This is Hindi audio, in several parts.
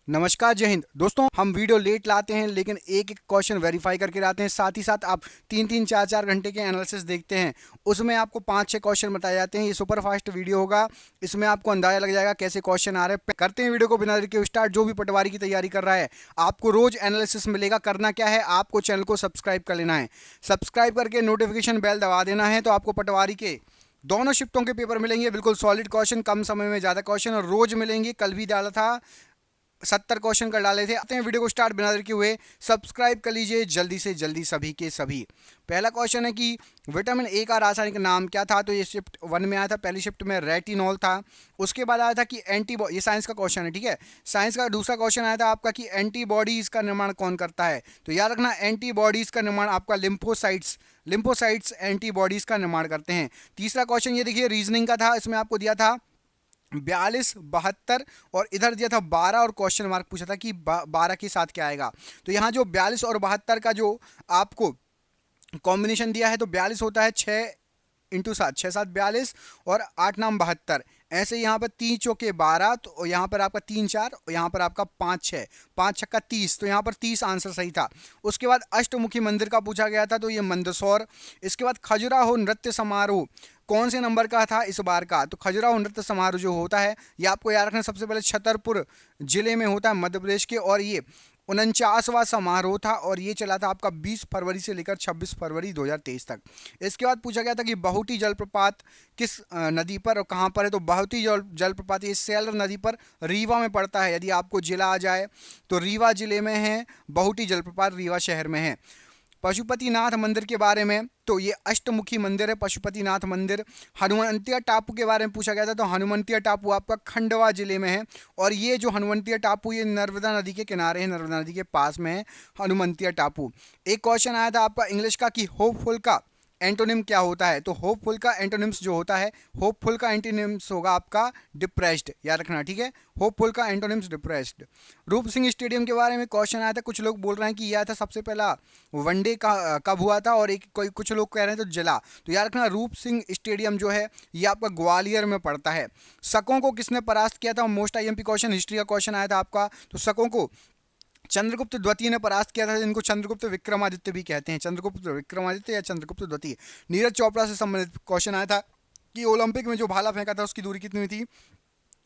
नमस्कार, जय हिंद। दोस्तों, हम वीडियो लेट लाते हैं लेकिन एक एक क्वेश्चन वेरीफाई करके लाते हैं। साथ ही साथ आप 3-3 4-4 घंटे के एनालिसिस देखते हैं, उसमें आपको 5-6 क्वेश्चन बताए जाते हैं। ये सुपर फास्ट वीडियो होगा, इसमें आपको अंदाजा लग जाएगा कैसे क्वेश्चन आ रहे हैं। करते हैं वीडियो को बिना देर के स्टार्ट। जो भी पटवारी की तैयारी कर रहा है, आपको रोज एनालिसिस मिलेगा। करना क्या है, आपको चैनल को सब्सक्राइब कर लेना है। सब्सक्राइब करके नोटिफिकेशन बेल दबा देना है, तो आपको पटवारी के दोनों शिफ्टों के पेपर मिलेंगे। बिल्कुल सॉलिड क्वेश्चन, कम समय में ज़्यादा क्वेश्चन, और रोज मिलेंगे। कल भी डाला था, 70 क्वेश्चन कर डाले थे। आते हैं वीडियो को स्टार्ट बिना देर के हुए। सब्सक्राइब कर लीजिए जल्दी से जल्दी सभी के सभी। पहला क्वेश्चन है कि विटामिन ए का रासायनिक नाम क्या था। तो ये शिफ्ट 1 में आया था। पहली शिफ्ट में रेटिनॉल था। उसके बाद आया था कि एंटीबॉडी, ये साइंस का क्वेश्चन है, ठीक है। साइंस का दूसरा क्वेश्चन आया था आपका कि एंटीबॉडीज का निर्माण कौन करता है। तो याद रखना, एंटीबॉडीज का निर्माण आपका लिम्फोसाइट्स एंटीबॉडीज का निर्माण करते हैं। तीसरा क्वेश्चन ये देखिए, रीजनिंग का था। इसमें आपको दिया था 42, 72 और इधर दिया था 12 और क्वेश्चन मार्क पूछा था कि 12 के साथ क्या आएगा। तो यहाँ जो 42 और 72 का जो आपको कॉम्बिनेशन दिया है, तो 42 होता है 6 × 7, 6×7 42 और 8×9 72। ऐसे यहाँ पर 3 × 4 = 12, तो यहाँ पर आपका 3 4 और यहाँ पर आपका 5 6, 5 6 = 30। तो यहाँ पर 30 आंसर सही था। उसके बाद अष्टमुखी मंदिर का पूछा गया था, तो ये मंदसौर। इसके बाद खजुराहो नृत्य समारोह कौन से नंबर का था इस बार का। तो खजुराहो नृत्य समारोह जो होता है, ये आपको याद रखना, सबसे पहले छतरपुर जिले में होता है, मध्य प्रदेश के। और ये 49वां समारोह था, और ये चला था आपका 20 फरवरी से लेकर 26 फरवरी 2023 तक। इसके बाद पूछा गया था कि बहुटी जलप्रपात किस नदी पर और कहाँ पर है। तो बहुटी जलप्रपात ये सेलर नदी पर रीवा में पड़ता है। यदि आपको जिला आ जाए तो रीवा जिले में है बहुटी जलप्रपात, रीवा शहर में है। पशुपतिनाथ मंदिर के बारे में, तो ये अष्टमुखी मंदिर है पशुपतिनाथ मंदिर। हनुमंतिया टापू के बारे में पूछा गया था, तो हनुमंतिया टापू आपका खंडवा जिले में है। और ये जो हनुमंतिया टापू, ये नर्मदा नदी के किनारे है, नर्मदा नदी के पास में है हनुमंतिया टापू। एक क्वेश्चन आया था आपका इंग्लिश का कि होपफुल का एंटोनिम क्या होता है। तो होपफुल का एंटोनिम्स जो होता है, होपफुल का एंटोनिम्स होगा आपका डिप्रेस्ड, याद रखना, ठीक है। होपफुल का एंटोनिम्स डिप्रेस्ड। रूप सिंह स्टेडियम के बारे में क्वेश्चन आया था। कुछ लोग बोल रहे हैं कि यह था सबसे पहला वनडे का कब हुआ था, और कुछ लोग कह रहे हैं तो जिला। तो याद रखना, रूप सिंह स्टेडियम जो है ये आपका ग्वालियर में पड़ता है। शकों को किसने परास्त किया था। मोस्ट आईएमपी क्वेश्चन, हिस्ट्री का क्वेश्चन आया था आपका। तो शकों को चंद्रगुप्त द्वितीय ने परास्त किया था, जिनको चंद्रगुप्त विक्रमादित्य भी कहते हैं। चंद्रगुप्त विक्रमादित्य या चंद्रगुप्त द्वितीय। नीरज चोपड़ा से संबंधित क्वेश्चन आया था कि ओलंपिक में जो भाला फेंका था उसकी दूरी कितनी हुई थी,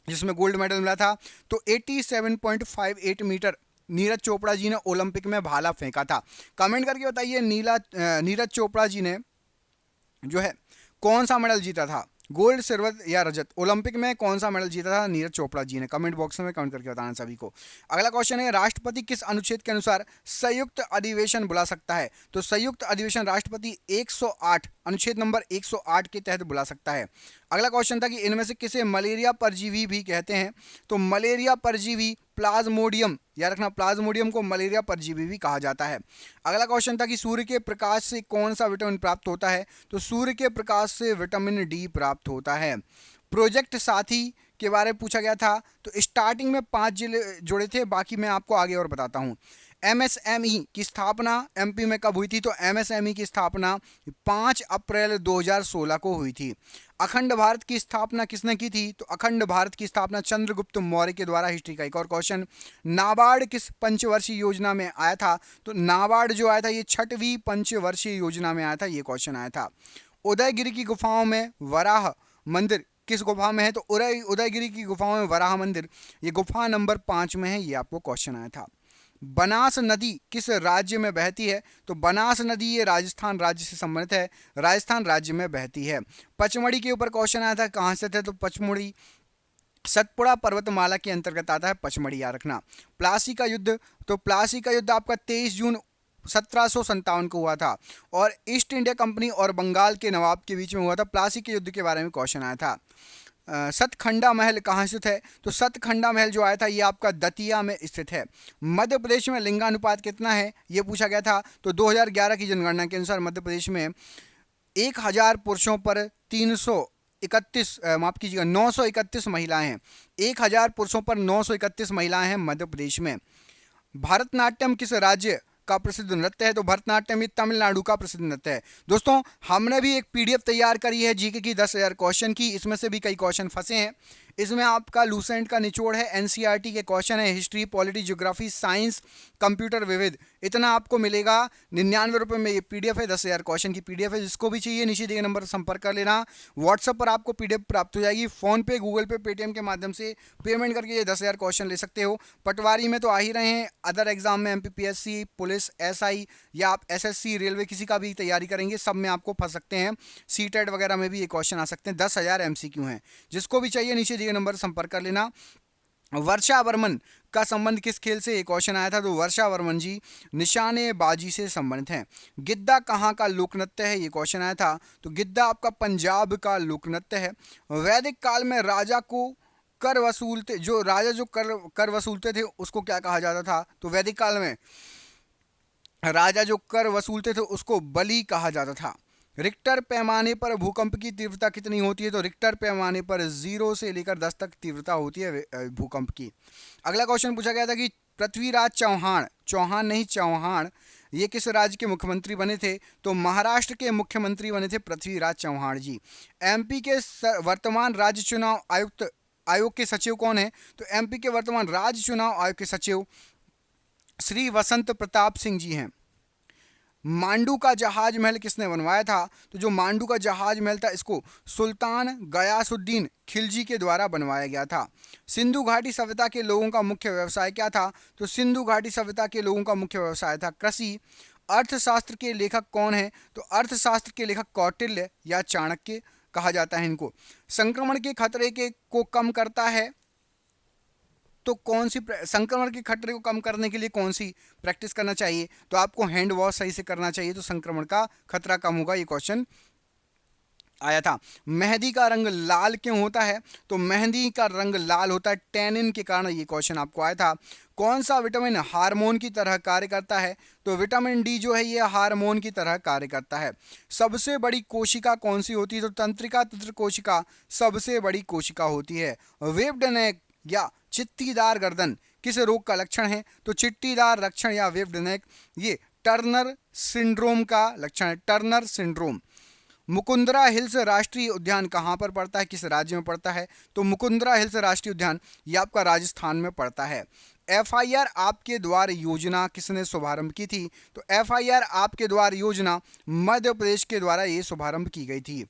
जिसमें गोल्ड मेडल मिला था। तो 87.58 मीटर नीरज चोपड़ा जी ने ओलंपिक में भाला फेंका था। कमेंट करके बताइए, नीरज चोपड़ा जी ने जो है कौन सा मेडल जीता था, गोल्ड, सिल्वर या रजत। ओलंपिक में कौन सा मेडल जीता था नीरज चोपड़ा जी ने। कमेंट बॉक्स में कमेंट करके बताना सभी को। अगला क्वेश्चन है, राष्ट्रपति किस अनुच्छेद के अनुसार संयुक्त अधिवेशन बुला सकता है। तो संयुक्त अधिवेशन राष्ट्रपति 108 अनुच्छेद नंबर 108 के तहत बुला सकता है। अगला क्वेश्चन था कि इनमें से किसे मलेरिया परजीवी भी कहते हैं। तो मलेरिया परजीवी प्लाज्मोडियम, याद रखना, प्लाज्मोडियम को मलेरिया परजीवी भी कहा जाता है। अगला क्वेश्चन था कि सूर्य के प्रकाश से कौन सा विटामिन प्राप्त होता है। तो सूर्य के प्रकाश से विटामिन डी प्राप्त होता है। प्रोजेक्ट साथी के बारे में पूछा गया था। तो स्टार्टिंग में 5 जिले जुड़े थे, बाकी मैं आपको आगे और बताता हूँ। एमएसएमई की स्थापना एमपी में कब हुई थी। तो एमएसएमई की स्थापना 5 अप्रैल 2016 को हुई थी। अखंड भारत की स्थापना किसने की थी। तो अखंड भारत की स्थापना चंद्रगुप्त मौर्य के द्वारा। हिस्ट्री का एक और क्वेश्चन, नाबार्ड किस पंचवर्षीय योजना में आया था। तो नाबार्ड जो आया था ये 6वीं पंचवर्षीय योजना में आया था। ये क्वेश्चन आया था। उदयगिरी की गुफाओं में वराह मंदिर किस गुफा में है। तो उदयगिरी की गुफाओं में वराह मंदिर, ये गुफा नंबर 5 में है। ये आपको क्वेश्चन आया था। बनास नदी किस राज्य में बहती है। तो बनास नदी ये राजस्थान राज्य से संबंधित है, राजस्थान राज्य में बहती है। पचमढ़ी के ऊपर क्वेश्चन आया था, कहाँ से थे। तो पचमढ़ी सतपुड़ा पर्वतमाला के अंतर्गत आता है पचमढ़ी, याद रखना। प्लासी का युद्ध, तो प्लासी का युद्ध आपका 23 जून 1757 को हुआ था, और ईस्ट इंडिया कंपनी और बंगाल के नवाब के बीच में हुआ था। प्लासी के युद्ध के बारे में क्वेश्चन आया था। सतखंडा महल कहाँ स्थित है। तो सतखंडा महल जो आया था ये आपका दतिया में स्थित है। मध्य प्रदेश में लिंगानुपात कितना है ये पूछा गया था। तो 2011 की जनगणना के अनुसार मध्य प्रदेश में 1000 पुरुषों पर 331 माफ कीजिएगा 931 महिलाएं हैं। 1000 पुरुषों पर 931 महिलाएं हैं मध्य प्रदेश में। भरतनाट्यम किस राज्य का प्रसिद्ध नृत्य है। तो भरतनाट्यम ये तमिलनाडु का प्रसिद्ध नृत्य है। दोस्तों, हमने भी एक पीडीएफ तैयार करी है जीके की 10,000 क्वेश्चन की, इसमें से भी कई क्वेश्चन फंसे हैं। इसमें आपका लूसेंट का निचोड़ है, एनसीईआरटी के क्वेश्चन है, history, polity, geography, science, computer, विविध, इतना आपको मिलेगा। 99 रुपये में ये पीडीएफ है, 10,000 क्वेश्चन की पीडीएफ है। जिसको भी चाहिए नीचे दिए नंबर पर संपर्क कर लेना। व्हाट्सएप पर आपको पीडीएफ प्राप्त हो जाएगी। फोन पे, गूगल पे, पेटीएम के माध्यम से पेमेंट करके ये 10,000 क्वेश्चन ले सकते हो। पटवारी में तो आ ही रहे हैं, अदर एग्जाम में एमपीपीएससी, पुलिस, एसआई या आप एसएससी, रेलवे किसी का भी तैयारी करेंगे, सब में आपको फंस सकते हैं। सीटेट वगैरह में भी ये क्वेश्चन आ सकते हैं। 10,000 एमसीक्यू हैं। जिसको भी चाहिए नीचे दिए नंबर संपर्क कर लेना। वर्षा वर्मन का संबंध किस खेल से, एक क्वेश्चन आया था। तो वर्षा वर्मन जी निशानेबाजी से संबंधित हैं। गिद्दा कहाँ का लोक नृत्य है, ये क्वेश्चन आया था। तो गिद्दा आपका पंजाब का लोक नृत्य है। वैदिक काल में राजा को कर वसूलते, जो राजा जो कर वसूलते थे उसको क्या कहा जाता था। तो वैदिक काल में राजा जो कर वसूलते थे उसको बलि कहा जाता था। रिक्टर पैमाने पर भूकंप की तीव्रता कितनी होती है। तो रिक्टर पैमाने पर 0 से लेकर 10 तक तीव्रता होती है भूकंप की। अगला क्वेश्चन पूछा गया था कि पृथ्वीराज चौहान, चौहान नहीं चौहान, ये किस राज्य के मुख्यमंत्री बने थे। तो महाराष्ट्र के मुख्यमंत्री बने थे पृथ्वीराज चौहान जी। एमपी के वर्तमान राज्य चुनाव आयोग के सचिव कौन है। तो एमपी के वर्तमान राज्य चुनाव आयोग के सचिव श्री वसंत प्रताप सिंह जी हैं। मांडू का जहाज महल किसने बनवाया था। तो जो मांडू का जहाज महल था इसको सुल्तान गयासुद्दीन खिलजी के द्वारा बनवाया गया था। सिंधु घाटी सभ्यता के लोगों का मुख्य व्यवसाय क्या था। तो सिंधु घाटी सभ्यता के लोगों का मुख्य व्यवसाय था कृषि। अर्थशास्त्र के लेखक कौन है। तो अर्थशास्त्र के लेखक कौटिल्य या चाणक्य कहा जाता है इनको। संक्रमण के खतरे को कम करता है, तो कौन सी संक्रमण के खतरे को कम करने के लिए कौन सी प्रैक्टिस करना चाहिए। तो आपको हैंड वॉश सही से करना चाहिए, तो संक्रमण का खतरा कम होगा। ये क्वेश्चन आया था। मेहंदी का रंग लाल क्यों होता है। तो मेहंदी का रंग लाल होता है टैनिन के कारण, ये क्वेश्चन आपको आया था। कौन सा विटामिन हार्मोन की तरह कार्य करता है। तो विटामिन डी जो है ये हार्मोन की तरह कार्य करता है। सबसे बड़ी कोशिका कौन सी होती है। तो तंत्रिका तंत्र कोशिका सबसे बड़ी कोशिका होती है। वेव्ड नेक या चित्तीदार गर्दन किस रोग का लक्षण है। तो चिट्टीदार लक्षण या वेव्ड नेक ये टर्नर सिंड्रोम का लक्षण है, टर्नर सिंड्रोम। मुकुंदरा हिल्स राष्ट्रीय उद्यान कहाँ पर पड़ता है, किस राज्य में पड़ता है। तो मुकुंदरा हिल्स राष्ट्रीय उद्यान ये आपका राजस्थान में पड़ता है। एफआईआर आपके द्वार योजना किसने शुभारंभ की थी। तो एफआईआर आपके द्वार योजना मध्य प्रदेश के द्वारा ये शुभारंभ की गई थी।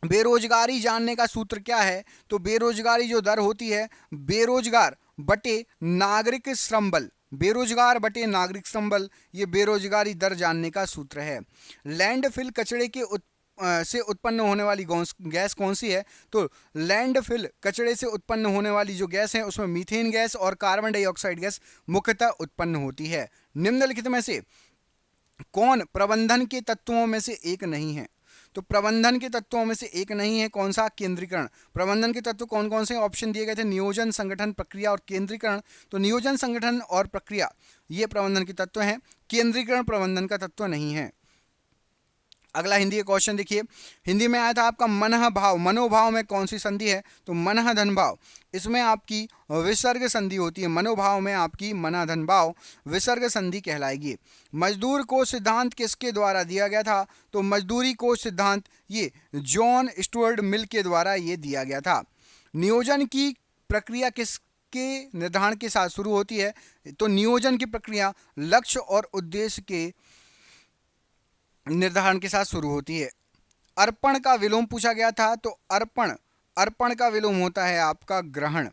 बेरोजगारी जानने का सूत्र क्या है। तो बेरोजगारी जो दर होती है, बेरोजगार बटे नागरिक श्रम बल, बेरोजगार बटे नागरिक श्रम बल, ये बेरोजगारी दर जानने का सूत्र है। लैंडफिल कचरे के से उत्पन्न होने वाली गैस कौन सी है। तो लैंडफिल कचरे से उत्पन्न होने वाली जो गैस है उसमें मीथेन गैस और कार्बन डाइऑक्साइड गैस मुख्यतः उत्पन्न होती है। निम्नलिखित में से कौन प्रबंधन के तत्वों में से एक नहीं है। तो प्रबंधन के तत्वों में से एक नहीं है कौन सा, केंद्रीकरण। प्रबंधन के तत्व कौन कौन से ऑप्शन दिए गए थे, नियोजन, संगठन, प्रक्रिया और केंद्रीकरण। तो नियोजन, संगठन और प्रक्रिया ये प्रबंधन के तत्व हैं, केंद्रीकरण प्रबंधन का तत्व नहीं है। अगला हिंदी का क्वेश्चन देखिए, हिंदी में आया था आपका मनः भाव, मनोभाव में कौन सी संधि है। तो मनः धन भाव, इसमें आपकी विसर्ग संधि होती है। मनोभाव में आपकी मनः धन भाव विसर्ग संधि कहलाएगी। मजदूर को सिद्धांत किसके द्वारा दिया गया था। तो मजदूरी को सिद्धांत ये जॉन स्टुअर्ट मिल के द्वारा ये दिया गया था। नियोजन की प्रक्रिया किसके निर्धारण के साथ शुरू होती है। तो नियोजन की प्रक्रिया लक्ष्य और उद्देश्य के निर्धारण के साथ शुरू होती है। अर्पण का विलोम पूछा गया था। तो अर्पण का विलोम होता है आपका ग्रहण।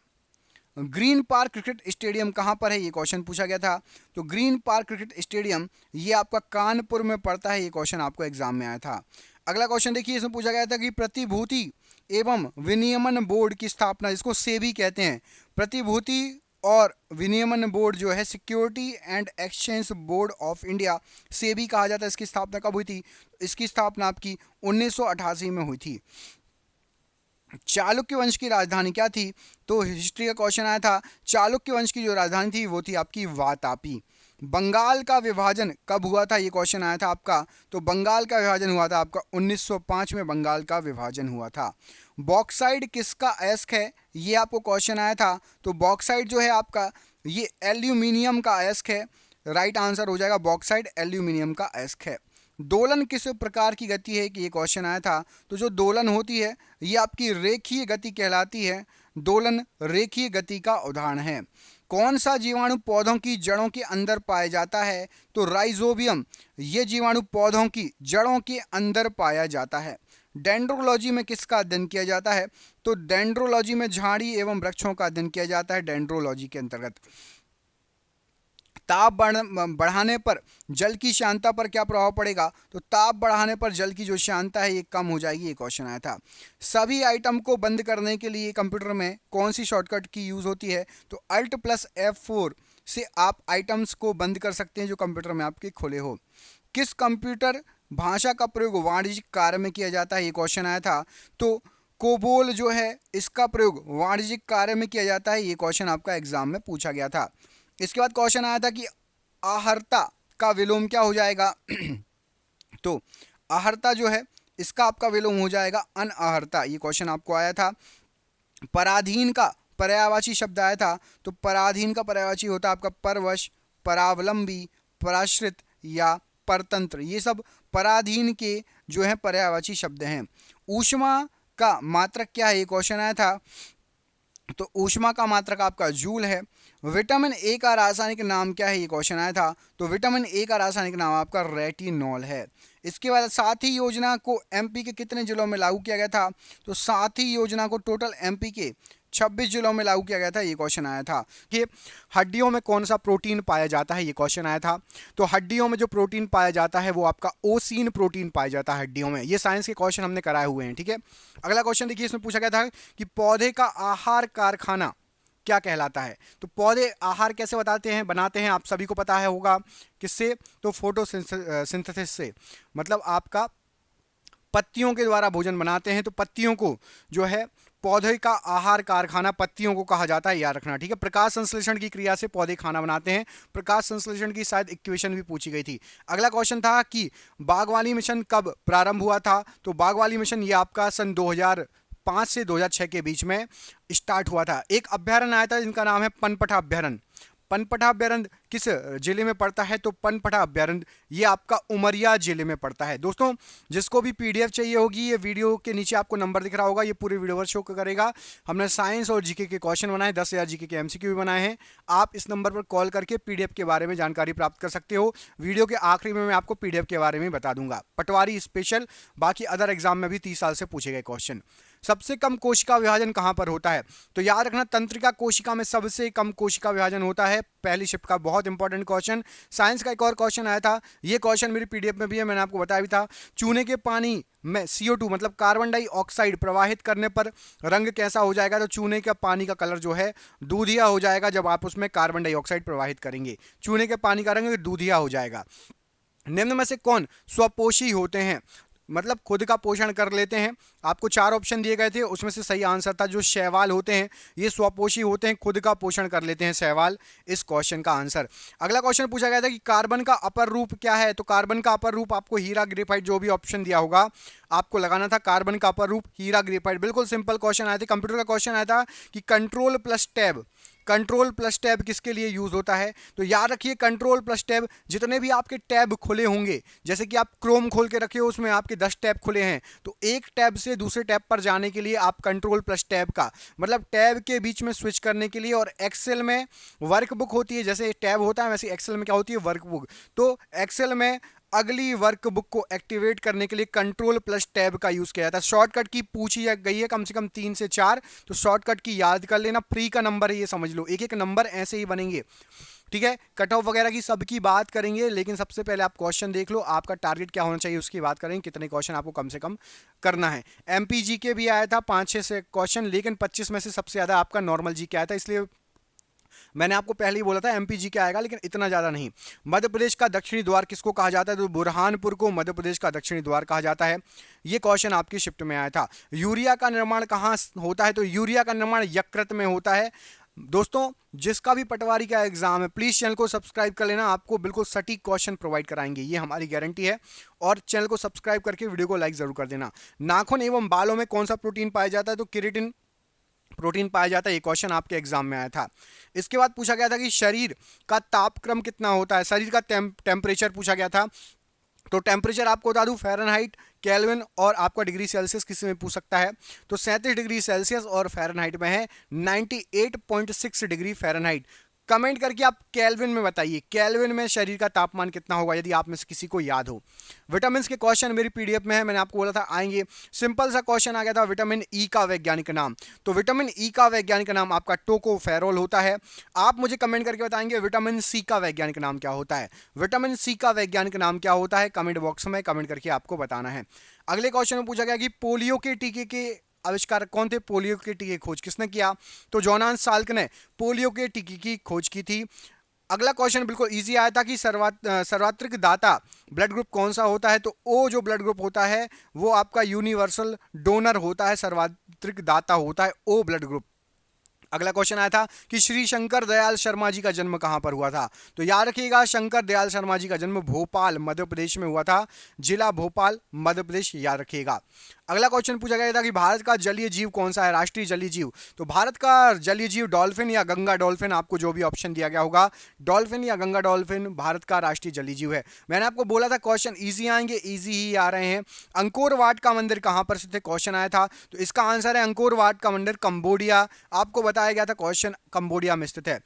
ग्रीन पार्क क्रिकेट स्टेडियम कहाँ पर है, ये क्वेश्चन पूछा गया था। तो ग्रीन पार्क क्रिकेट स्टेडियम ये आपका कानपुर में पड़ता है। ये क्वेश्चन आपको एग्जाम में आया था। अगला क्वेश्चन देखिए, इसमें पूछा गया था कि प्रतिभूति एवं विनियमन बोर्ड की स्थापना, जिसको सेबी कहते हैं, प्रतिभूति और विनियमन बोर्ड जो है, security and exchange board of India, SEBI कहा जाता है, इसकी स्थापना कब हुई थी। इसकी स्थापना आपकी 1988 में हुई थी। चालुक्य वंश की राजधानी क्या थी। तो हिस्ट्री का क्वेश्चन आया था, चालुक्य वंश की जो राजधानी थी वो थी आपकी वातापी। बंगाल का विभाजन कब हुआ था, ये क्वेश्चन आया था आपका। तो बंगाल का विभाजन हुआ था आपका 1905 में बंगाल का विभाजन हुआ था। बॉक्साइड किसका अयस्क है, ये आपको क्वेश्चन आया था। तो बॉक्साइड जो है आपका ये एल्यूमिनियम का अयस्क है। राइट आंसर हो जाएगा बॉक्साइड एल्यूमिनियम का अयस्क है। दोलन किस प्रकार की गति है कि ये क्वेश्चन आया था। तो जो दोलन होती है ये आपकी रेखीय गति कहलाती है। दोलन रेखीय गति का उदाहरण है। कौन सा जीवाणु पौधों की जड़ों के अंदर पाया जाता है? तो राइजोबियम। ये जीवाणु पौधों की जड़ों के अंदर पाया जाता है। डेंड्रोलॉजी में किसका अध्ययन किया जाता है? तो डेंड्रोलॉजी में झाड़ी एवं वृक्षों का अध्ययन किया जाता है डेंड्रोलॉजी के अंतर्गत। ताप बढ़ाने पर जल की शांतता पर क्या प्रभाव पड़ेगा? तो ताप बढ़ाने पर जल की जो शांतता है ये कम हो जाएगी। ये क्वेश्चन आया था। सभी आइटम को बंद करने के लिए कंप्यूटर में कौन सी शॉर्टकट की यूज होती है? तो Alt + F4 से आप आइटम्स को बंद कर सकते हैं जो कंप्यूटर में आपके खुले हो। किस कंप्यूटर भाषा का प्रयोग वाणिज्यिक कार्य में किया जाता है? ये क्वेश्चन आया था। तो कोबोल जो है इसका प्रयोग वाणिज्यिक कार्य में किया जाता है। ये क्वेश्चन आपका एग्जाम में पूछा गया था। इसके बाद क्वेश्चन आया था कि आहर्ता का विलोम क्या हो जाएगा? तो आहर्ता जो है इसका आपका विलोम हो जाएगा अनआहर्ता। ये क्वेश्चन आपको आया था। पराधीन का पर्यायवाची शब्द आया था। तो पराधीन का पर्यायवाची होता है आपका परवश, परावलंबी, पराश्रित या परतंत्र। ये सब पराधीन के जो है पर्यायवाची शब्द हैं। ऊष्मा का मात्रक क्या है? ये क्वेश्चन आया था। तो ऊष्मा का मात्रक आपका जूल है। विटामिन ए का रासायनिक नाम क्या है? ये क्वेश्चन आया था। तो विटामिन ए का रासायनिक नाम आपका रेटिनॉल है। इसके बाद साथी योजना को एमपी के कितने जिलों में लागू किया गया था? तो साथी योजना को टोटल एमपी के 26 जिलों में लागू किया गया था। ये क्वेश्चन आया था। कि हड्डियों में कौन सा प्रोटीन पाया जाता है? ये क्वेश्चन आया था। तो हड्डियों में जो प्रोटीन पाया जाता है वो आपका ओसीन प्रोटीन पाया जाता है हड्डियों में। ये साइंस के क्वेश्चन हमने कराए हुए हैं। ठीक है, अगला क्वेश्चन देखिए, इसमें पूछा गया था कि पौधे का आहार कारखाना क्या कहलाता है? तो पौधे आहार कैसे बनाते हैं आप सभी को पता है होगा। किससे? तो फोटोसिंथेसिस से। मतलब आपका पत्तियों के द्वारा भोजन बनाते हैं। तो पत्तियों को जो है पौधे का आहार कारखाना पत्तियों को कहा जाता है, याद रखना। ठीक है, प्रकाश संश्लेषण की क्रिया से पौधे खाना बनाते हैं। प्रकाश संश्लेषण की शायद इक्वेशन भी पूछी गई थी। अगला क्वेश्चन था कि बागवानी मिशन कब प्रारंभ हुआ था? तो बागवानी मिशन ये आपका सन 2005 से 2006 के बीच में स्टार्ट हुआ था। एक अभ्यारण्य आया था जिनका नाम है पनपटा अभ्यारण्य। पनपटा अभ्यारण्य किस जिले में पड़ता है? तो पनपटा अभ्यारण्य ये आपका उमरिया जिले में पड़ता है। दोस्तों, जिसको भी पीडीएफ चाहिए होगी, ये वीडियो के नीचे आपको नंबर दिख रहा होगा, ये पूरे वीडियो शो करेगा। हमने साइंस और जीके के क्वेश्चन बनाए, 10,000 जीके के एमसीक्यू भी बनाए हैं। आप इस नंबर पर कॉल करके पीडीएफ के बारे में जानकारी प्राप्त कर सकते हो। वीडियो के आखिरी में मैं आपको पीडीएफ के बारे में बता दूंगा। पटवारी स्पेशल, बाकी अदर एग्जाम में भी 30 साल से पूछे गए क्वेश्चन। सबसे कम कोशिका विभाजन कहां पर होता है? तो याद रखना, तंत्रिका कोशिका में सबसे कम कोशिका विभाजन होता है। पहली शिफ्ट का बहुत इंपॉर्टेंट क्वेश्चन। साइंस का एक और क्वेश्चन आया था, ये क्वेश्चन मेरी पीडीएफ में भी है, मैंने आपको बताया भी था। चूने के पानी में CO2 मतलब कार्बन डाइऑक्साइड प्रवाहित करने पर रंग कैसा हो जाएगा? तो चूने का पानी का कलर जो है दूधिया हो जाएगा जब आप उसमें कार्बन डाइऑक्साइड प्रवाहित करेंगे। चूने के पानी का रंग दूधिया हो जाएगा। निम्न में से कौन स्वपोषी होते हैं? मतलब खुद का पोषण कर लेते हैं। आपको 4 ऑप्शन दिए गए थे, उसमें से सही आंसर था जो शैवाल होते हैं, ये स्वपोषी होते हैं, खुद का पोषण कर लेते हैं शैवाल, इस क्वेश्चन का आंसर। अगला क्वेश्चन पूछा गया था कि कार्बन का अपर रूप क्या है? तो कार्बन का अपर रूप आपको हीरा ग्रेफाइट, जो भी ऑप्शन दिया होगा आपको लगाना था। कार्बन का अपर रूप हीरा ग्रेफाइट। बिल्कुल सिंपल क्वेश्चन आए थे। कंप्यूटर का क्वेश्चन आया था कि कंट्रोल प्लस टैब किसके लिए यूज होता है? तो याद रखिए, कंट्रोल प्लस टैब, जितने भी आपके टैब खुले होंगे, जैसे कि आप क्रोम खोल के रखे हो, उसमें आपके 10 टैब खुले हैं, तो एक टैब से दूसरे टैब पर जाने के लिए आप कंट्रोल प्लस टैब का मतलब टैब के बीच में स्विच करने के लिए। और एक्सेल में वर्कबुक होती है, जैसे टैब होता है वैसे एक्सेल में क्या होती है? वर्कबुक। तो एक्सेल में अगली वर्कबुक को एक्टिवेट करने के लिए कंट्रोल प्लस टैब का यूज किया जाता है। शॉर्टकट की पूछी गई है कम से कम 3 से 4, तो शॉर्टकट की याद कर लेना। फ्री का नंबर है ये, समझ लो, एक एक नंबर ऐसे ही बनेंगे। ठीक है, कट ऑफ वगैरह की सबकी बात करेंगे, लेकिन सबसे पहले आप क्वेश्चन देख लो, आपका टारगेट क्या होना चाहिए उसकी बात करेंगे, कितने क्वेश्चन आपको कम से कम करना है। एमपी के भी आया था 5-6 से क्वेश्चन, लेकिन 25 में से सबसे ज्यादा आपका नॉर्मल जी के आया था, इसलिए मैंने आपको पहले ही बोला था एमपी क्या आएगा, लेकिन इतना ज्यादा नहीं। मध्य प्रदेश का दक्षिणी द्वार किसको कहा जाता है? तो बुरहानपुर को मध्य प्रदेश का दक्षिणी द्वार कहा जाता है। ये क्वेश्चन आपकी शिफ्ट में आया था। यूरिया का निर्माण कहाँ होता है? तो यूरिया का निर्माण यकृत में होता है। दोस्तों, जिसका भी पटवारी का एग्जाम है, प्लीज चैनल को सब्सक्राइब कर लेना, आपको बिल्कुल सटीक क्वेश्चन प्रोवाइड कराएंगे, ये हमारी गारंटी है। और चैनल को सब्सक्राइब करके वीडियो को लाइक जरूर कर देना। नाखून एवं बालों में कौन सा प्रोटीन पाया जाता है? तो केराटिन प्रोटीन पाया जाता है। ये क्वेश्चन आपके एग्जाम में आया था। इसके बाद पूछा गया था कि शरीर का तापक्रम कितना होता है? शरीर का टेम्परेचर पूछा गया था। तो टेम्परेचर आपको बता दूं, फ़ारेनहाइट, केल्विन और आपका डिग्री सेल्सियस किसी में पूछ सकता है। तो 37 डिग्री सेल्सियस और फ़ारेनहाइट में है 98.6 डिग्री फ़ारेनहाइट। कमेंट करके आप केल्विन में बताइए, केल्विन में शरीर का तापमान कितना होगा, यदि आप में से किसी को याद हो। विटामिन के क्वेश्चन मेरी पीडीएफ में है, मैंने आपको बोला था आएंगे। सिंपल सा क्वेश्चन आ गया था, विटामिन ई का वैज्ञानिक नाम। तो विटामिन ई का वैज्ञानिक नाम आपका टोकोफेरोल होता है। आप मुझे कमेंट करके बताएंगे विटामिन सी का वैज्ञानिक नाम क्या होता है। विटामिन सी का वैज्ञानिक नाम क्या होता है, कमेंट बॉक्स में कमेंट करके आपको बताना है। अगले क्वेश्चन में पूछा गया कि पोलियो के टीके के आविष्कारक कौन थे, पोलियो के टीके की खोज किसने किया। तो जॉनास साल्क ने पोलियो के टीके की खोज की थी। अगला क्वेश्चन बिल्कुल इजी आया था कि सर्वात्रिक दाता ब्लड ग्रुप कौन सा होता है। तो ओ जो ब्लड ग्रुप होता है वो आपका यूनिवर्सल डोनर होता है, सर्वात्रिक दाता होता है ओ ब्लड ग्रुप। अगला क्वेश्चन आया था कि श्री शंकर दयाल शर्मा जी का जन्म कहां पर हुआ था। तो याद रखिएगा, शंकर दयाल शर्मा जी का जन्म भोपाल मध्य प्रदेश में हुआ था, जिला भोपाल मध्य प्रदेश, याद रखिएगा। अगला क्वेश्चन पूछा गया था कि भारत का जलीय जीव कौन सा है, राष्ट्रीय जलीय जीव। तो भारत का जलीय जीव डॉल्फिन या गंगा डॉल्फिन, आपको जो भी ऑप्शन दिया गया होगा, डॉल्फिन या गंगा डॉल्फिन भारत का राष्ट्रीय जलीय जीव है। मैंने आपको बोला था क्वेश्चन इजी आएंगे, इजी ही आ रहे हैं। अंकोर वाट का मंदिर कहां पर स्थित है, क्वेश्चन आया था। तो इसका आंसर है अंकोर वाट का मंदिर कंबोडिया, आपको बताया गया था क्वेश्चन कंबोडिया में स्थित है।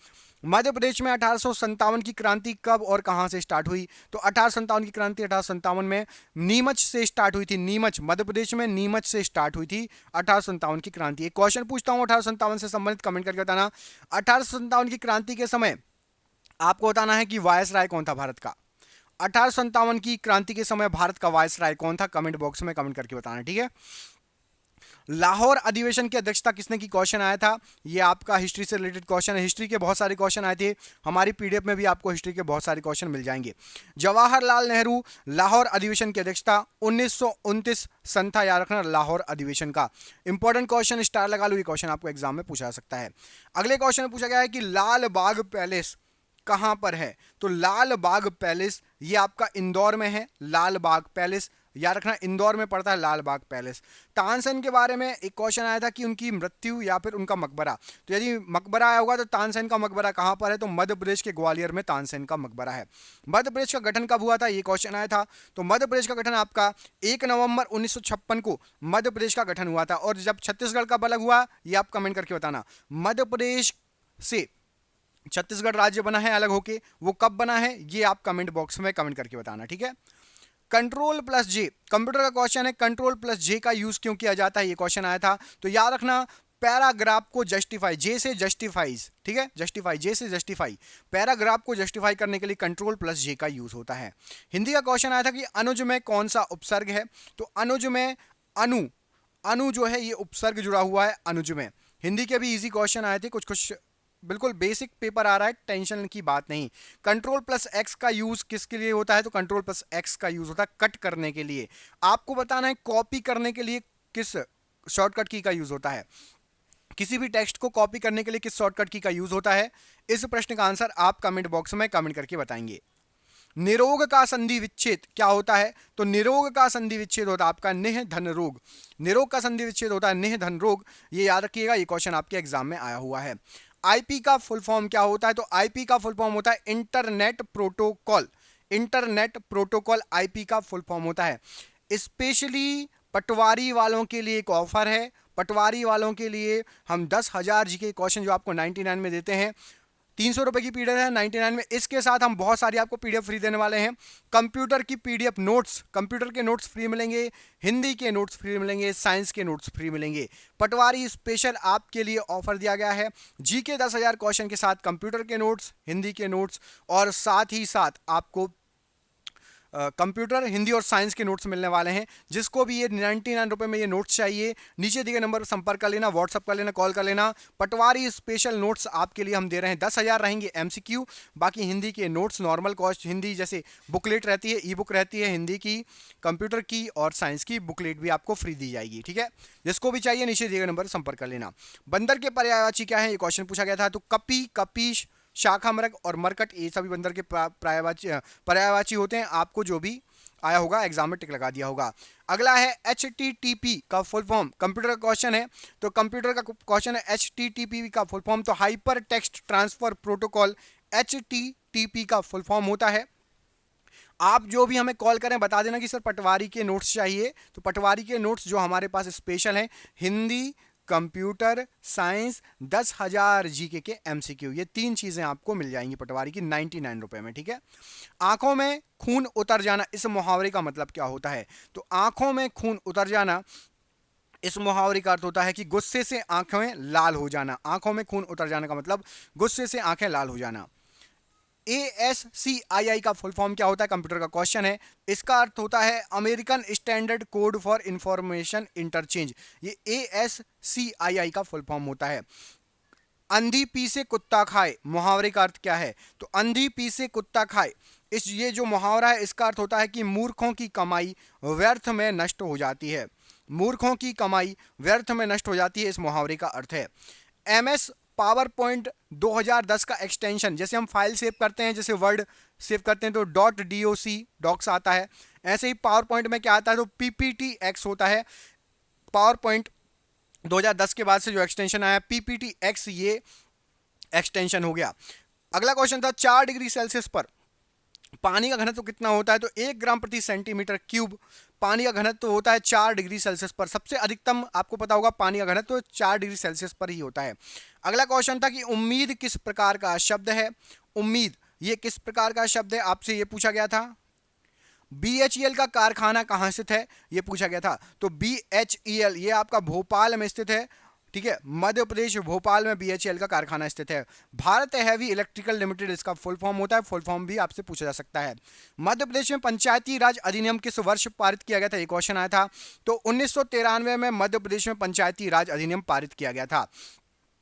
मध्य प्रदेश में 1857 की क्रांति कब और कहां से स्टार्ट हुई। तो 1857 की क्रांति 1857 में नीमच से स्टार्ट हुई थी, नीमच मध्य प्रदेश में नीमच से स्टार्ट हुई थी 1857 की क्रांति। एक क्वेश्चन पूछता हूं 1857 से संबंधित, कमेंट करके बताना। 1857 की क्रांति के समय आपको बताना है कि वायसराय कौन था भारत का। 1857 की क्रांति के समय भारत का वायसराय कौन था, कमेंट बॉक्स में कमेंट करके बताना, ठीक है। लाहौर अधिवेशन की अध्यक्षता किसने की, क्वेश्चन आया था। ये आपका हिस्ट्री से रिलेटेड क्वेश्चन है, हिस्ट्री के बहुत सारे क्वेश्चन आए थे, हमारी पीडीएफ में भी आपको हिस्ट्री के बहुत सारे क्वेश्चन मिल जाएंगे। जवाहरलाल नेहरू लाहौर अधिवेशन की अध्यक्षता 1929 सन था, याद रखना लाहौर अधिवेशन का। इंपॉर्टेंट क्वेश्चन, स्टार लगा लो, ये क्वेश्चन आपको एग्जाम में पूछा सकता है। अगले क्वेश्चन में पूछा गया है कि लाल बाग पैलेस कहां पर है। तो लाल बाग पैलेस ये आपका इंदौर में है, लाल बाग पैलेस, याद रखना इंदौर में पड़ता है लाल बाग पैलेस। तानसेन के बारे में एक क्वेश्चन आया था कि उनकी मृत्यु या फिर उनका मकबरा। तो यदि मकबरा आया होगा तो तानसेन का मकबरा कहां पर है, तो मध्य प्रदेश के ग्वालियर में तानसेन का मकबरा है। मध्य प्रदेश का गठन कब हुआ था, ये क्वेश्चन आया था। तो मध्य प्रदेश का गठन आपका 1 नवंबर 1956 को मध्य प्रदेश का गठन हुआ था। और जब छत्तीसगढ़ कब अलग हुआ, ये आप कमेंट करके बताना। मध्य प्रदेश से छत्तीसगढ़ राज्य बना है अलग होके, वो कब बना है, ये आप कमेंट बॉक्स में कमेंट करके बताना, ठीक है। कंट्रोल प्लस जे कंप्यूटर का क्वेश्चन है, कंट्रोल प्लस जे का यूज क्यों किया जाता है, ये क्वेश्चन आया था। तो याद रखना पैराग्राफ को जस्टिफाई, जे से जस्टिफाइज, ठीक है, जस्टिफाई, जे से जस्टिफाई, पैराग्राफ को जस्टिफाई करने के लिए कंट्रोल प्लस जे का यूज होता है। हिंदी का क्वेश्चन आया था कि अनुज में कौन सा उपसर्ग है। तो अनुज में अनु, अनु जो है ये उपसर्ग जुड़ा हुआ है अनुज में। हिंदी के भी इजी क्वेश्चन आए थे, कुछ कुछ बिल्कुल बेसिक पेपर आ रहा है, टेंशन की बात नहीं। कंट्रोल प्लस एक्स का यूज किसके लिए होता है, तो कंट्रोल प्लस एक्स का यूज होता है कट करने के लिए। आपको बताना है कॉपी करने के लिए किस शॉर्टकट की का यूज होता है, किसी भी टेक्स्ट को कॉपी करने के लिए किस शॉर्टकट की का यूज होता है। इस प्रश्न का आंसर आप कमेंट बॉक्स में कमेंट करके बताएंगे। निरोग का संधि विच्छेद क्या होता है। तो निरोग का संधि विच्छेद होता है आपका निह धन रोग, निरोग का संधि विच्छेद होता है निह धन रोग, ये याद रखिएगा, ये क्वेश्चन आपके एग्जाम में आया हुआ है। आईपी का फुल फॉर्म क्या होता है। तो आईपी का फुल फॉर्म होता है internet protocol, internet protocol IP का फुल फॉर्म होता है। स्पेशली पटवारी वालों के लिए एक ऑफर है, पटवारी वालों के लिए हम 10,000 जी के क्वेश्चन जो आपको 99 में देते हैं, 300 रुपए की पीडीएफ है 99 में, इसके साथ हम बहुत सारी आपको पीडीएफ फ्री देने वाले हैं। कंप्यूटर की पीडीएफ नोट्स, कंप्यूटर के नोट्स फ्री मिलेंगे, हिंदी के नोट्स फ्री मिलेंगे, साइंस के नोट्स फ्री मिलेंगे। पटवारी स्पेशल आपके लिए ऑफर दिया गया है, जी के 10,000 क्वेश्चन के साथ कंप्यूटर के नोट्स, हिंदी के नोट्स और साथ ही साथ आपको कंप्यूटर, हिंदी और साइंस के नोट्स मिलने वाले हैं। जिसको भी ये 99 रुपए में ये नोट्स चाहिए, नीचे दिए गए नंबर पर संपर्क कर लेना, व्हाट्सअप कर लेना, कॉल कर लेना। पटवारी स्पेशल नोट्स आपके लिए हम दे रहे हैं, 10,000 रहेंगे एमसीक्यू, बाकी हिंदी के नोट्स नॉर्मल कॉस्ट, हिंदी जैसे बुकलेट रहती है, ई बुक रहती है हिंदी की, कंप्यूटर की और साइंस की बुकलेट भी आपको फ्री दी जाएगी, ठीक है। जिसको भी चाहिए नीचे दिए गए नंबर पर संपर्क कर लेना। बंदर के पर्यायवाची क्या है, ये क्वेश्चन पूछा गया था। तो कपी, कपीश, शाखा मृग और मरकट, ये सभी बंदर के पर्यायवाची होते हैं। आपको जो भी आया होगा एग्जाम में टिक लगा दिया होगा। अगला है HTTP का फुल फॉर्म, कंप्यूटर का क्वेश्चन है। तो कंप्यूटर का क्वेश्चन है HTTP का फुल फॉर्म, तो hyper text transfer protocol HTTP का फुल फॉर्म होता है। आप जो भी हमें कॉल करें बता देना कि सर पटवारी के नोट्स चाहिए, तो पटवारी के नोट्स जो हमारे पास स्पेशल हैं, हिंदी, कंप्यूटर साइंस, 10,000 जीके के एमसीक्यू, ये 3 चीजें आपको मिल जाएंगी पटवारी की 99 रुपए में। ठीक है। आंखों में खून उतर जाना, इस मुहावरे का मतलब क्या होता है? तो आंखों में खून उतर जाना, इस मुहावरे का अर्थ होता है कि गुस्से से आंखें लाल हो जाना। आंखों में खून उतर जाने का मतलब गुस्से से आंखें लाल हो जाना। ASCII का फुल फॉर्म क्या होता है? कंप्यूटर का क्वेश्चन है। इसका अर्थ होता है American standard code for information interchange. ये ASCII का फुल फॉर्म होता है। अंधी पी से कुत्ता खाए, मुहावरे का अर्थ क्या है? तो अंधी पी से कुत्ता खाए, ये जो मुहावरा है इसका अर्थ होता है कि मूर्खों की कमाई व्यर्थ में नष्ट हो जाती है। मूर्खों की कमाई व्यर्थ में नष्ट हो जाती है, इस मुहावरे का अर्थ है। MS पावर पॉइंट 2010 का एक्सटेंशन, जैसे हम फाइल सेव करते हैं, जैसे वर्ड सेव करते हैं तो .doc डॉक्स आता है, ऐसे ही पावर पॉइंट में क्या आता है? तो PPTX होता है। पावर पॉइंट 2010 के बाद से जो एक्सटेंशन आया PPTX, ये एक्सटेंशन हो गया। अगला क्वेश्चन था 4 डिग्री सेल्सियस पर पानी का घनत्व कितना होता है? तो 1 ग्राम प्रति सेंटीमीटर क्यूब पानी का घनत्व होता है 4 डिग्री सेल्सियस पर। सबसे अधिकतम आपको पता होगा पानी का घनत्व 4 डिग्री सेल्सियस पर ही होता है। अगला क्वेश्चन था कि उम्मीद किस प्रकार का शब्द है? उम्मीद ये किस प्रकार का शब्द है, आपसे ये पूछा गया था। BHEL का कारखाना कहां स्थित है, ये पूछा गया था। तो BHEL ये आपका भोपाल में स्थित है। ठीक है, मध्य प्रदेश भोपाल में BHEL का कारखाना स्थित है। भारत हैवी इलेक्ट्रिकल लिमिटेड इसका फुल फॉर्म होता है। फुल फॉर्म भी आपसे पूछा जा सकता है। मध्य प्रदेश में पंचायती राज अधिनियम किस वर्ष पारित किया गया था? ये क्वेश्चन आया था। तो 1993 में मध्य प्रदेश में पंचायती राज अधिनियम पारित किया गया था।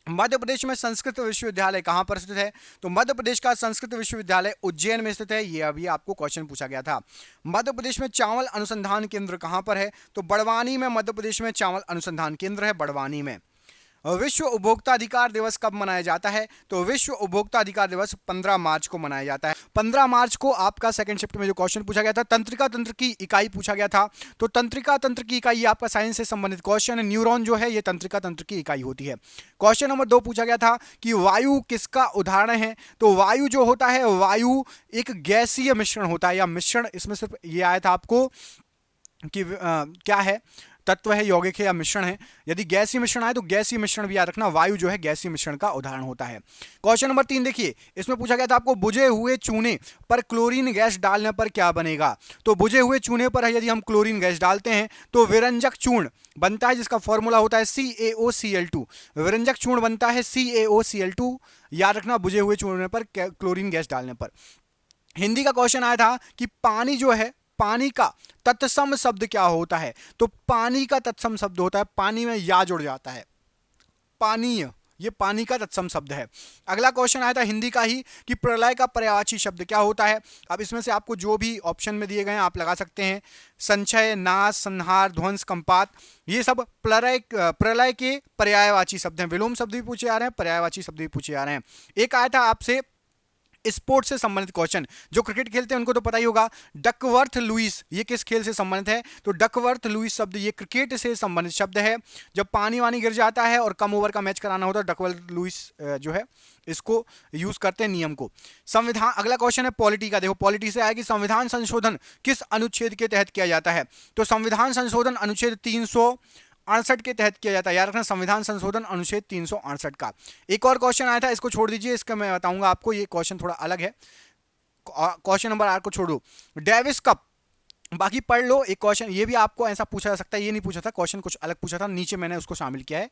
मध्य प्रदेश में संस्कृत विश्वविद्यालय कहां पर स्थित है? तो मध्य प्रदेश का संस्कृत विश्वविद्यालय उज्जैन में स्थित है। यह अभी आपको क्वेश्चन पूछा गया था। मध्य प्रदेश में चावल अनुसंधान केंद्र कहां पर है? तो बड़वानी में मध्य प्रदेश में चावल अनुसंधान केंद्र है, बड़वानी में। विश्व उपभोक्ता अधिकार दिवस कब मनाया जाता है? तो विश्व उपभोक्ता अधिकार दिवस 15 मार्च को मनाया जाता है। 15 मार्च को आपका सेकंड शिफ्ट में जो क्वेश्चन पूछा गया था, तंत्रिका तंत्र की इकाई पूछा गया था। तो तंत्रिका तंत्र की इकाई आपका साइंस से संबंधित क्वेश्चन है। न्यूरॉन जो है ये तंत्रिका तंत्र की इकाई होती है। क्वेश्चन नंबर 2 पूछा गया था कि वायु किसका उदाहरण है? तो वायु जो होता है, वायु एक गैसीय मिश्रण होता है, या मिश्रण, इसमें सिर्फ ये आया था आपको कि क्या है, तत्व है, यौगिक है या मिश्रण है। यदि गैसीय मिश्रण आए तो गैसीय मिश्रण भी याद रखना, वायु जो है गैसीय मिश्रण का उदाहरण होता है। क्वेश्चन नंबर 3 देखिए, इसमें पूछा गया था आपको बुझे हुए चूने पर क्लोरीन गैस डालने पर क्या बनेगा? तो बुझे हुए चूने पर यदि हम क्लोरीन गैस डालते हैं तो विरंजक चूर्ण बनता है, जिसका फॉर्मूला होता है CaOCl2। विरंजक चूर्ण बनता है CaOCl2, याद रखना, बुझे हुए चूने पर क्लोरीन गैस डालने पर। हिंदी का क्वेश्चन आया था कि पानी जो है, पानी का तत्सम शब्द क्या होता है? तो पानी का तत्सम शब्द होता है, पानी में या जुड़ जाता है, पानीय, ये पानी का तत्सम शब्द है। अगला क्वेश्चन आया था हिंदी का ही कि प्रलय का पर्यायवाची शब्द क्या होता है? अब इसमें से आपको जो भी ऑप्शन में दिए गए हैं आप लगा सकते हैं। संचय, नाश, संहार, ध्वंस, कंपात, ये सब प्रलय के पर्यायवाची शब्द हैं। विलोम शब्द भी पूछे जा रहे हैं, पर्यायवाची शब्द भी पूछे जा रहे हैं। एक आया था आपसे स्पोर्ट्स से संबंधित क्वेश्चन, जो क्रिकेट खेलते हैं उनको तो पता ही होगा। डकवर्थ लुइस ये किस खेल से संबंधित है? तो डकवर्थ लुइस शब्द ये क्रिकेट से संबंधित शब्द है। जब पानी वानी गिर जाता है और कम ओवर का मैच कराना होता है, डकवर्थ लुइस जो है इसको यूज करते हैं नियम को। संविधान, अगला क्वेश्चन है पॉलिटी का। देखो पॉलिटी से आया कि संविधान संशोधन किस अनुच्छेद के तहत किया जाता है? तो संविधान संशोधन अनुच्छेद 368 के तहत किया जाता है। याद रखना, संविधान संशोधन अनुच्छेद 368 का। एक और क्वेश्चन आया था, इसको छोड़ दीजिए, इसका मैं बताऊंगा आपको, ये क्वेश्चन थोड़ा अलग है। क्वेश्चन नंबर 8 को छोड़ दो। डेविस कप, बाकी पढ़ लो। एक क्वेश्चन ये भी आपको ऐसा पूछा जा सकता है, ये नहीं पूछा था, क्वेश्चन कुछ अलग पूछा था, नीचे मैंने उसको शामिल किया है।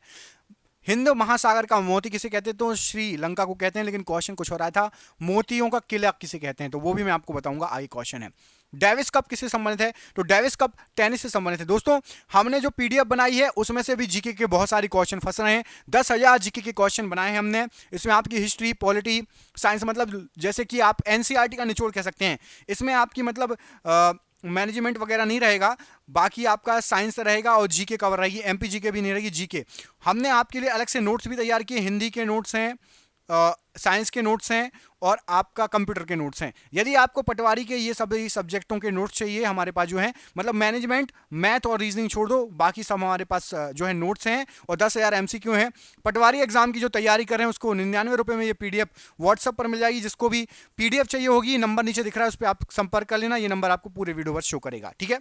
हिंद महासागर का मोती किसे कहते हैं? तो श्रीलंका को कहते हैं, लेकिन क्वेश्चन कुछ हो रहा था, मोतियों का किला किसे कहते हैं? तो वो भी मैं आपको बताऊंगा, आगे क्वेश्चन है। डेविस कप किससे संबंधित है? तो डेविस कप टेनिस से संबंधित है। दोस्तों हमने जो पीडीएफ बनाई है उसमें से भी जीके के बहुत सारे क्वेश्चन फंस रहे हैं। 10,000 जीके के क्वेश्चन बनाए हैं हमने। इसमें आपकी हिस्ट्री, पॉलिटी, साइंस, मतलब जैसे कि आप एनसीईआरटी का निचोड़ कह सकते हैं। इसमें आपकी मतलब मैनेजमेंट वगैरह नहीं रहेगा, बाकी आपका साइंस रहेगा और जीके कवर रहेगी। एमपी जीके भी नहीं रहेगी, जीके। हमने आपके लिए अलग से नोट्स भी तैयार किए, हिंदी के नोट्स हैं, साइंस के नोट्स हैं और आपका कंप्यूटर के नोट्स हैं। यदि आपको पटवारी के ये सभी सब्जेक्टों के नोट्स चाहिए, हमारे पास जो है मतलब मैनेजमेंट, मैथ और रीजनिंग छोड़ दो, बाकी सब हमारे पास जो है नोट्स हैं और 10,000 MCQ हैं। पटवारी एग्जाम की जो तैयारी कर रहे हैं उसको 99 रुपये में ये PDF व्हाट्सएप पर मिल जाएगी। जिसको भी PDF चाहिए होगी, नंबर नीचे दिख रहा है, उस पर आप संपर्क कर लेना। ये नंबर आपको पूरे वीडियो पर शो करेगा, ठीक है।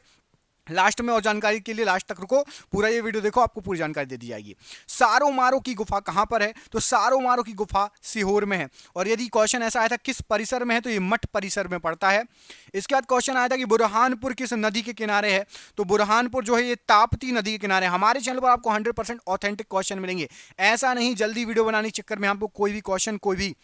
लास्ट में और जानकारी के लिए लास्ट तक रुको, पूरा ये वीडियो देखो, आपको पूरी जानकारी दे दी जाएगी। सारो मारो की गुफा कहां पर है? तो सारो मारो की गुफा सीहोर में है। और यदि क्वेश्चन ऐसा आया था किस परिसर में है, तो ये मठ परिसर में पड़ता है। इसके बाद क्वेश्चन आया था कि बुरहानपुर किस नदी के किनारे है? तो बुरहानपुर जो है ये ताप्ती नदी के किनारे है। हमारे चैनल पर आपको 100% ऑथेंटिक क्वेश्चन मिलेंगे। ऐसा नहीं जल्दी वीडियो बनाने के चक्कर में आपको कोई भी क्वेश्चन कोई भी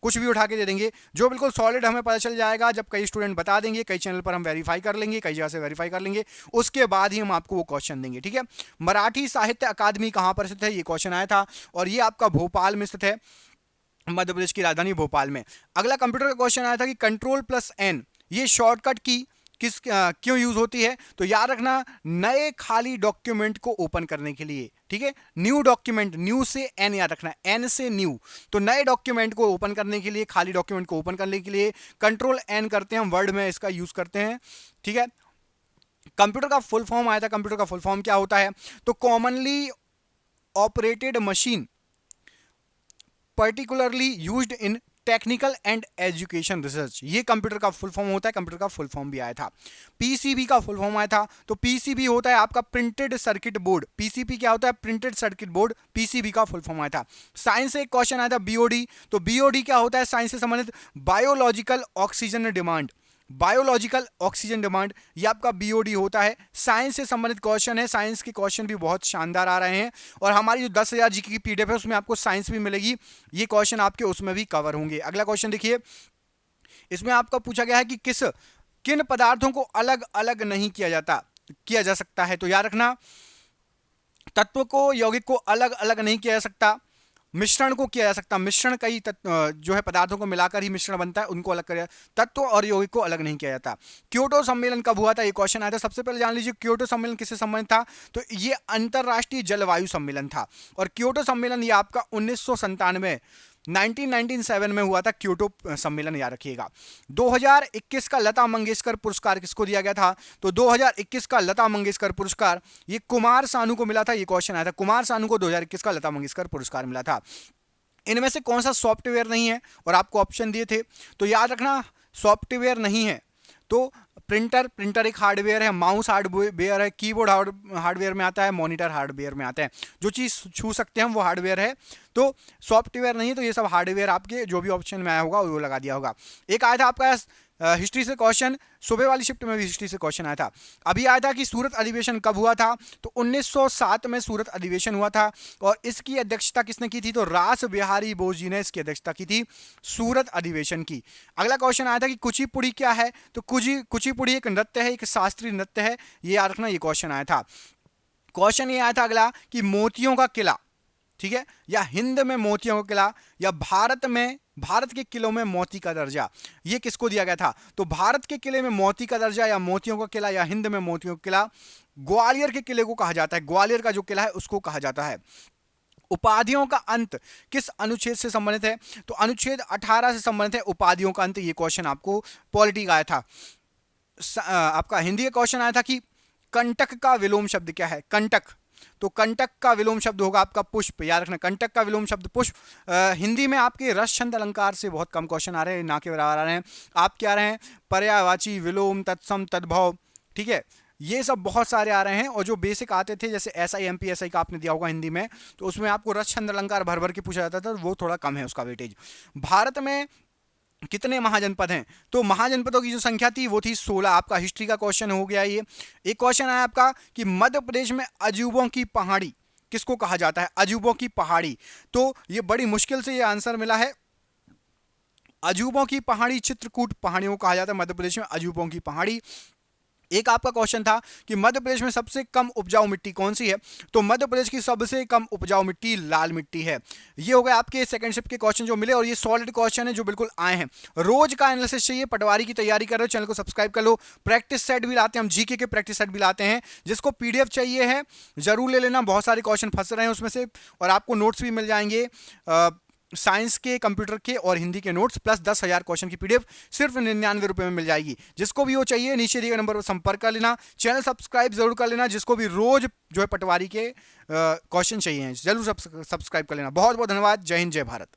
कुछ भी उठा के दे देंगे, जो बिल्कुल सॉलिड हमें पता चल जाएगा जब कई स्टूडेंट बता देंगे, कई चैनल पर हम वेरीफाई कर लेंगे, कई जगह से वेरीफाई कर लेंगे, उसके बाद ही हम आपको वो क्वेश्चन देंगे, ठीक है। मराठी साहित्य अकादमी कहां पर स्थित है? ये क्वेश्चन आया था और ये आपका भोपाल में स्थित है, मध्य प्रदेश की राजधानी भोपाल में। अगला कंप्यूटर का क्वेश्चन आया था कि Ctrl+N ये शॉर्टकट की क्यों यूज होती है? तो याद रखना, नए खाली डॉक्यूमेंट को ओपन करने के लिए, ठीक है। न्यू डॉक्यूमेंट, न्यू से N याद रखना, N से न्यू। तो नए डॉक्यूमेंट को ओपन करने के लिए, खाली डॉक्यूमेंट को ओपन करने के लिए Ctrl+N करते हैं हम, वर्ड में इसका यूज करते हैं, ठीक है। कंप्यूटर का फुल फॉर्म आया था, कंप्यूटर का फुल फॉर्म क्या होता है? तो commonly operated machine particularly used in technical and education research, ये कंप्यूटर का फुल फॉर्म होता है। कंप्यूटर का फुल फॉर्म भी आया था। PCB का फुल फॉर्म आया था, तो PCB होता है आपका प्रिंटेड सर्किट बोर्ड। PCB क्या होता है? प्रिंटेड सर्किट बोर्ड, PCB का फुल फॉर्म आया था। साइंस से एक क्वेश्चन आया था BOD, तो BOD क्या होता है? साइंस से संबंधित biological oxygen demand, biological oxygen demand, ये आपका BOD होता है। साइंस से संबंधित क्वेश्चन है, साइंस के क्वेश्चन भी बहुत शानदार आ रहे हैं और हमारी जो 10,000 GK की PDF है उसमें आपको साइंस भी मिलेगी, ये क्वेश्चन आपके उसमें भी कवर होंगे। अगला क्वेश्चन देखिए, इसमें आपका पूछा गया है कि किन पदार्थों को अलग अलग नहीं किया जा सकता है? तो याद रखना, तत्व को, यौगिक को अलग अलग नहीं किया जा सकता, मिश्रण को किया जा सकता। मिश्रण कई जो है पदार्थों को मिलाकर ही मिश्रण बनता है, उनको अलग कर, तत्व और यौगिक को अलग नहीं किया जाता। क्योटो सम्मेलन कब हुआ था? ये क्वेश्चन आया था। सबसे पहले जान लीजिए क्योटो सम्मेलन किससे संबंधित था? तो ये अंतरराष्ट्रीय जलवायु सम्मेलन था और क्योटो सम्मेलन ये आपका 1997 में हुआ था। क्योटो सम्मेलन याद रखिएगा। 2021 का लता मंगेशकर पुरस्कार किसको दिया गया था? तो 2021 का लता मंगेशकर पुरस्कार ये कुमार सानू को मिला था। ये क्वेश्चन आया था, कुमार सानू को 2021 का लता मंगेशकर पुरस्कार मिला था। इनमें से कौन सा सॉफ्टवेयर नहीं है? और आपको ऑप्शन दिए थे, तो याद रखना सॉफ्टवेयर नहीं है तो प्रिंटर एक हार्डवेयर है, माउस हार्डवेयर है, कीबोर्ड हार्डवेयर में आता है, मॉनिटर हार्डवेयर में आता है। जो चीज़ छू सकते हैं वो हार्डवेयर है, तो सॉफ्टवेयर नहीं है, तो ये सब हार्डवेयर आपके जो भी ऑप्शन में आया होगा वो लगा दिया होगा। एक आया था आपका हिस्ट्री से क्वेश्चन, सुबह वाली शिफ्ट में भी हिस्ट्री से क्वेश्चन आया था। अभी आया था कि सूरत अधिवेशन कब हुआ था? तो 1907 में सूरत अधिवेशन हुआ था और इसकी अध्यक्षता किसने की थी? तो रास बिहारी बोस जी ने इसकी अध्यक्षता की थी सूरत अधिवेशन की। अगला क्वेश्चन आया था कि कुचिपुड़ी क्या है? तो कुचिपुड़ी एक नृत्य है, एक शास्त्रीय नृत्य है, ये याद रखना, ये क्वेश्चन आया था। क्वेश्चन ये आया था अगला कि मोतियों का किला, ठीक है, या हिंद में मोतियों का किला, या भारत के किलों में मोती का दर्जा, ये किसको दिया गया था? तो भारत के किले में मोती का दर्जा या मोतियों का किला या हिंद में मोतियों का किला ग्वालियर के किले को कहा जाता है। ग्वालियर का जो किला है उसको कहा जाता है। उपाधियों का अंत किस अनुच्छेद से संबंधित है? तो अनुच्छेद 18 से संबंधित है उपाधियों का अंत। ये क्वेश्चन आपको पॉलिटी का आया था। आपका हिंदी का क्वेश्चन आया था कि कंटक का विलोम शब्द क्या है? कंटक, तो कंटक का विलोम शब्द होगा आपका पुष्प। याद रखना, कंटक का विलोम शब्द पुष्प। हिंदी में आपके रस छंद अलंकार से बहुत कम क्वेश्चन आ रहे हैं, ना के बराबर आ रहे हैं। आप क्या आ रहे हैं? पर्यायवाची, विलोम, तत्सम, तद्भव, ठीक है, ये सब बहुत सारे आ रहे हैं। और जो बेसिक आते थे जैसे SI MPSI का आपने दिया होगा हिंदी में, तो उसमें आपको रस छंद अलंकार भर भर के पूछा जाता था, वो थोड़ा कम है उसका वेटेज। भारत में कितने महाजनपद हैं? तो महाजनपदों की जो संख्या थी वो थी 16। आपका हिस्ट्री का क्वेश्चन हो गया ये। एक क्वेश्चन आया आपका कि मध्य प्रदेश में अजूबों की पहाड़ी किसको कहा जाता है? अजूबों की पहाड़ी, तो ये बड़ी मुश्किल से ये आंसर मिला है। अजूबों की पहाड़ी चित्रकूट पहाड़ियों को कहा जाता है मध्य प्रदेश में अजूबों की पहाड़ी। एक आपका क्वेश्चन था कि मध्य प्रदेश में सबसे कम उपजाऊ मिट्टी कौन सी है? तो मध्य प्रदेश की सबसे कम उपजाऊ मिट्टी लाल मिट्टी है। ये हो गए आपके सेकंड शिफ्ट के क्वेश्चन जो मिले, और ये सॉलिड क्वेश्चन है जो बिल्कुल आए हैं। रोज का एनालिसिस चाहिए, पटवारी की तैयारी कर रहे हो, चैनल को सब्सक्राइब कर लो। प्रैक्टिस सेट भी लाते हैं हम, GK के प्रैक्टिस सेट भी लाते हैं। जिसको PDF चाहिए है जरूर ले लेना, बहुत सारे क्वेश्चन फंस रहे हैं उसमें से, और आपको नोट्स भी मिल जाएंगे। साइंस के, कंप्यूटर के और हिंदी के नोट्स प्लस 10,000 क्वेश्चन की पीडीएफ सिर्फ 99 रुपए में मिल जाएगी। जिसको भी वो चाहिए नीचे दिए गए नंबर पर संपर्क कर लेना। चैनल सब्सक्राइब जरूर कर लेना, जिसको भी रोज जो है पटवारी के क्वेश्चन चाहिए जरूर सब्सक्राइब कर लेना। बहुत बहुत धन्यवाद। जय हिंद, जय भारत।